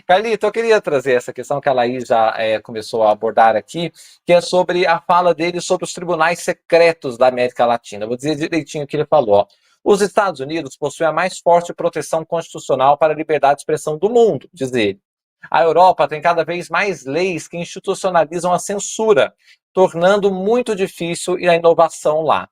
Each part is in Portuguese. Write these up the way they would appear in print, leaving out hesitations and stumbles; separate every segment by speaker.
Speaker 1: Carlito, eu queria trazer essa questão que a Laís já começou a abordar aqui, que é sobre a fala dele sobre os tribunais secretos da América Latina. Vou dizer direitinho o que ele falou. Ó. Os Estados Unidos possuem a mais forte proteção constitucional para a liberdade de expressão do mundo, diz ele. A Europa tem cada vez mais leis que institucionalizam a censura, tornando muito difícil a inovação lá.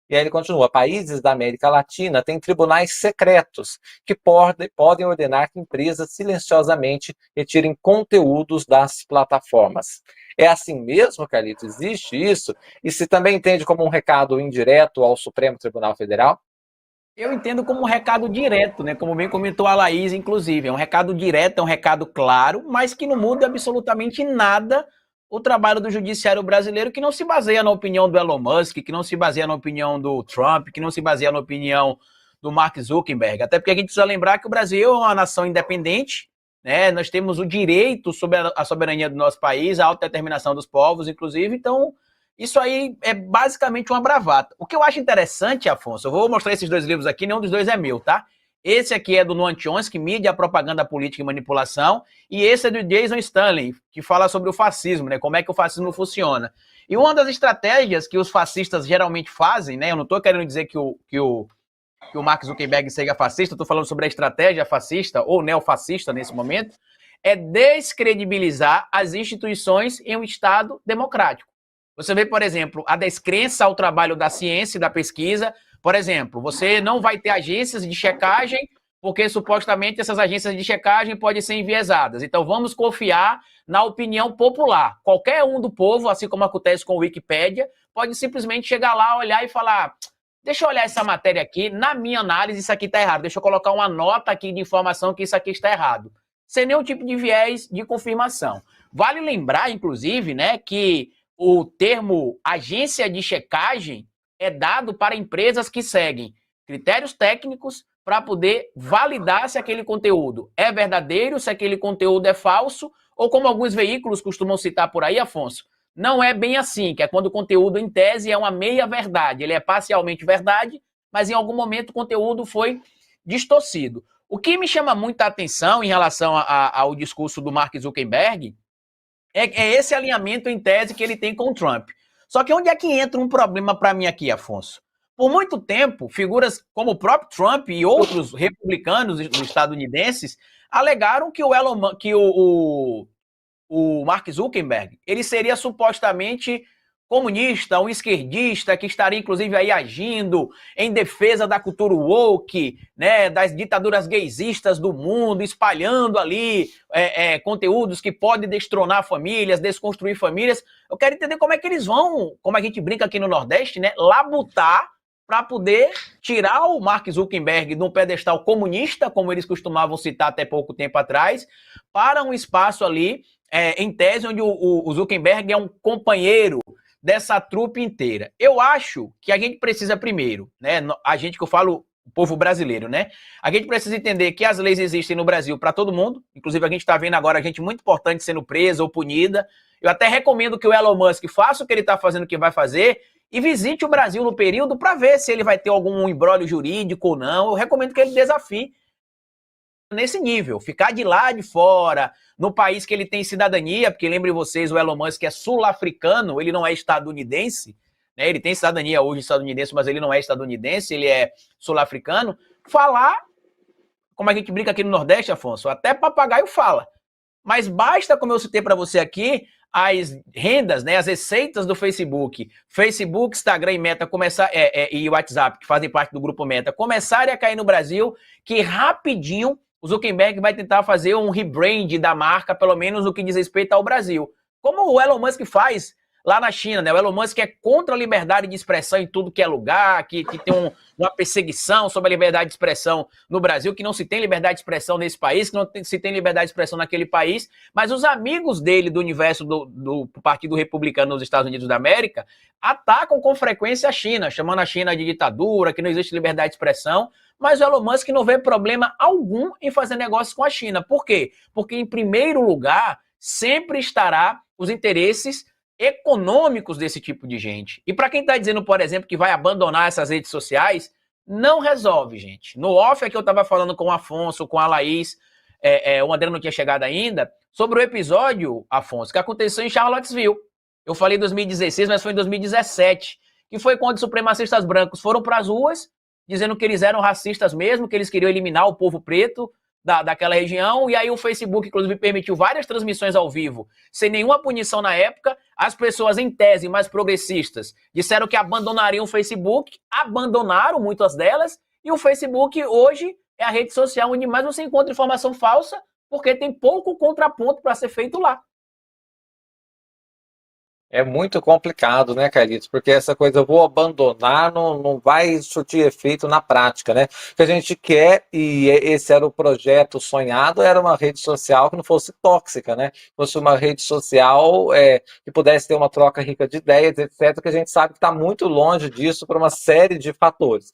Speaker 1: E aí ele continua: países da América Latina têm tribunais secretos que podem ordenar que empresas silenciosamente retirem conteúdos das plataformas. É assim mesmo, Carlito? Existe isso? E se também entende como um recado indireto ao Supremo Tribunal Federal?
Speaker 2: Eu entendo como um recado direto, né? Como bem comentou a Laís, inclusive. É um recado direto, é um recado claro, mas que não muda absolutamente nada o trabalho do judiciário brasileiro, que não se baseia na opinião do Elon Musk, que não se baseia na opinião do Trump, que não se baseia na opinião do Mark Zuckerberg. Até porque a gente precisa lembrar que o Brasil é uma nação independente, né? Nós temos o direito sobre a soberania do nosso país, a autodeterminação dos povos, inclusive. Então, isso aí é basicamente uma bravata. O que eu acho interessante, Afonso, eu vou mostrar esses dois livros aqui, nenhum dos dois é meu, tá? Esse aqui é do Noam Chomsky, Mídia, Propaganda Política e Manipulação, e esse é do Jason Stanley, que fala sobre o fascismo, né? Como é que o fascismo funciona. E uma das estratégias que os fascistas geralmente fazem, né? Eu não estou querendo dizer que o Mark Zuckerberg seja fascista, estou falando sobre a estratégia fascista ou neofascista nesse momento, é descredibilizar as instituições em um Estado democrático. Você vê, por exemplo, a descrença ao trabalho da ciência e da pesquisa. Por exemplo, você não vai ter agências de checagem, porque supostamente essas agências de checagem podem ser enviesadas. Então, vamos confiar na opinião popular. Qualquer um do povo, assim como acontece com o Wikipédia, pode simplesmente chegar lá, olhar e falar: deixa eu olhar essa matéria aqui, na minha análise isso aqui está errado, deixa eu colocar uma nota aqui de informação que isso aqui está errado. Sem nenhum tipo de viés de confirmação. Vale lembrar, inclusive, né, que o termo agência de checagem é dado para empresas que seguem critérios técnicos para poder validar se aquele conteúdo é verdadeiro, se aquele conteúdo é falso, ou como alguns veículos costumam citar por aí, Afonso, não é bem assim, que é quando o conteúdo, em tese, é uma meia-verdade. Ele é parcialmente verdade, mas em algum momento o conteúdo foi distorcido. O que me chama muita atenção em relação ao discurso do Mark Zuckerberg é esse alinhamento em tese que ele tem com o Trump. Só que onde é que entra um problema para mim aqui, Afonso? Por muito tempo, figuras como o próprio Trump e outros republicanos estadunidenses alegaram que o Mark Zuckerberg ele seria supostamente comunista, um esquerdista que estaria inclusive aí agindo em defesa da cultura woke, né, das ditaduras gaysistas do mundo, espalhando ali conteúdos que podem destronar famílias, desconstruir famílias. Eu quero entender como é que eles vão, como a gente brinca aqui no Nordeste, né, labutar para poder tirar o Mark Zuckerberg de um pedestal comunista, como eles costumavam citar até pouco tempo atrás, para um espaço ali, em tese, onde o Zuckerberg é um companheiro dessa trupe inteira. Eu acho que a gente precisa primeiro, né, a gente que eu falo, o povo brasileiro, né, a gente precisa entender que as leis existem no Brasil para todo mundo, inclusive a gente está vendo agora gente muito importante sendo presa ou punida. Eu até recomendo que o Elon Musk faça o que ele está fazendo, o que vai fazer, e visite o Brasil no período para ver se ele vai ter algum imbróglio jurídico ou não. Eu recomendo que ele desafie nesse nível, ficar de lá de fora, no país que ele tem cidadania, porque lembrem vocês, o Elon Musk é sul-africano, ele não é estadunidense, né? Ele tem cidadania hoje estadunidense, mas ele não é estadunidense, ele é sul-africano. Falar, como a gente brinca aqui no Nordeste, Afonso, até papagaio fala. Mas basta, como eu citei para você aqui, as rendas, né, as receitas do Facebook, Instagram e Meta e WhatsApp, que fazem parte do grupo Meta, começarem a cair no Brasil, que rapidinho o Zuckerberg vai tentar fazer um rebrand da marca, pelo menos no que diz respeito ao Brasil. Como o Elon Musk faz lá na China, né? O Elon Musk é contra a liberdade de expressão em tudo que é lugar, que tem uma perseguição sobre a liberdade de expressão no Brasil, que não se tem liberdade de expressão nesse país, que não se tem liberdade de expressão naquele país, mas os amigos dele do universo do Partido Republicano nos Estados Unidos da América atacam com frequência a China, chamando a China de ditadura, que não existe liberdade de expressão, mas o Elon Musk não vê problema algum em fazer negócios com a China. Por quê? Porque, em primeiro lugar, sempre estará os interesses econômicos desse tipo de gente. E para quem está dizendo, por exemplo, que vai abandonar essas redes sociais, não resolve, gente. No off é que eu estava falando com o Afonso, com a Laís, o André não tinha chegado ainda, sobre o episódio, Afonso, que aconteceu em Charlottesville. Eu falei 2016, mas foi em 2017, que foi quando os supremacistas brancos foram para as ruas, dizendo que eles eram racistas mesmo, que eles queriam eliminar o povo preto daquela região, e aí o Facebook, inclusive, permitiu várias transmissões ao vivo, sem nenhuma punição na época. As pessoas, em tese, mais progressistas, disseram que abandonariam o Facebook, abandonaram muitas delas, e o Facebook hoje é a rede social onde mais você encontra informação falsa, porque tem pouco contraponto para ser feito lá.
Speaker 1: É muito complicado, né, Carlitos? Porque essa coisa, eu vou abandonar, não vai surtir efeito na prática, né? O que a gente quer, e esse era o projeto sonhado, era uma rede social que não fosse tóxica, né? Fosse uma rede social que pudesse ter uma troca rica de ideias, etc., que a gente sabe que está muito longe disso por uma série de fatores.